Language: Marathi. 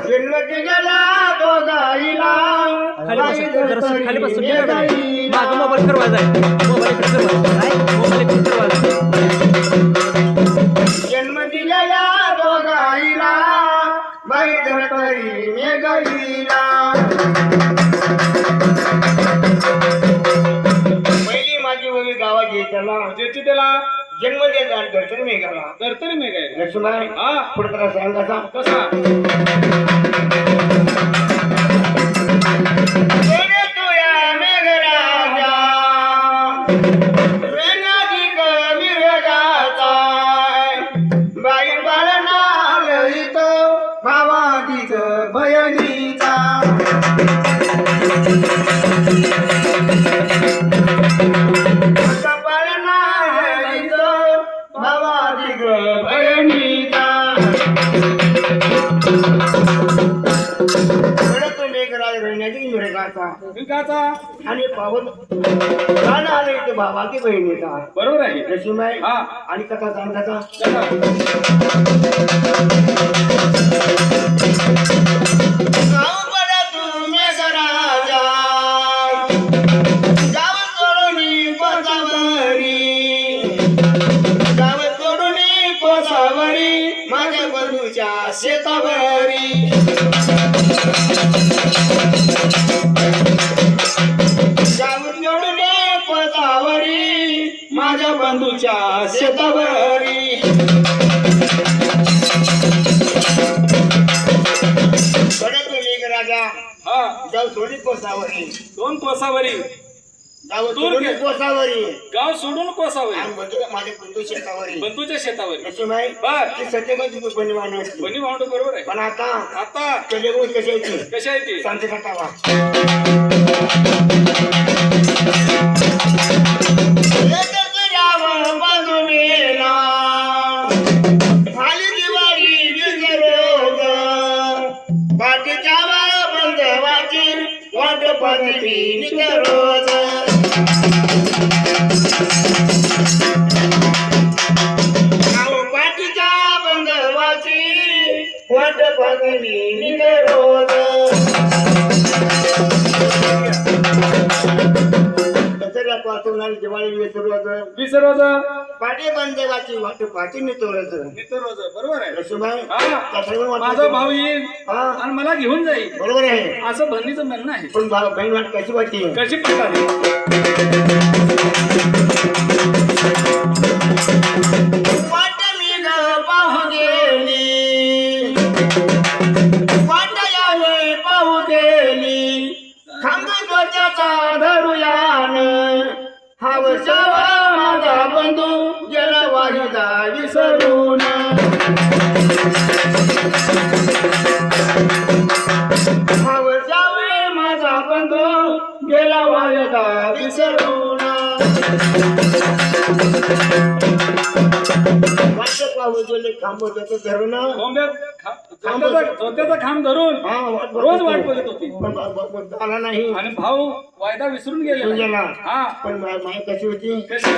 जन्मती गेला दोघाईला खाली बसून मागं मोबाईल फिरवायचा आहे. मोबाईल फिरवायचा. जन्म दिलेल्या दोघाईला बाई धरतरी मेघाईला पहिली माझी वही गावाची त्याला जन्म द्यायचा धरतरी मेघाला तर मी काय लक्ष्मण हा पुढे त्याला सांग कसा भयनीचा भावाधिक भयनीचा विकाचा आणि पावन गाणं आलं इथं भावा की बहिणीचा बरोबर आहे लक्ष्मीबाई हा आणि कथा सांगायचा माझ्या बंधूच्या शेतावरी जाऊन जोडून पदावरी माझ्या बंधूच्या शेतावरी राजा हा जाऊ सोडी कोसावरी दोन कोसावरी जाऊ सोडून कोसावरी गाव सोडून कोसावरी आणि माझ्या बंधू शेतावरी बंधूच्या शेतावरी लक्ष्मीबाई बर ती सत्यगत बनी मानवली बनी भावंड बरोबर आहे पण आता आता कलेगुण कशी येते कशा आहे ती शांती कटावा खाली दिवाळी विसरोग बाकीच्या बंधवाची वाट पातळी निकरोज पाठीच्या बंधवाची वाट पातळी निकरोज दिवाळी विसरोज पाठी बंदेवाची वाट पाठी नितोरच नितरोज बरोबर आहे लक्ष्मीबाई हा माझा भाऊ येईल हा आणि मला घेऊन जाईल बरोबर आहे असं भरणीचं म्हणणं आहे पण बहीण वाट कशी वाटते कशी प्रकारे वाट मी ग पाहू गेली वाट यावे पाहू गेली खांबू त्वचाचा धरुयान हावसावा माझा बंधू गेला वाहिदा विसरून हावसावे माझा बंधू गेला वाहिदा विसरून वाटत पाहू गेले खांबत धरून झोत्याचा खांब धरून रोज वाट बघत होती आला नाही आणि भाऊ वायदा विसरून गेले गेला हा पण माय कशी होती कशी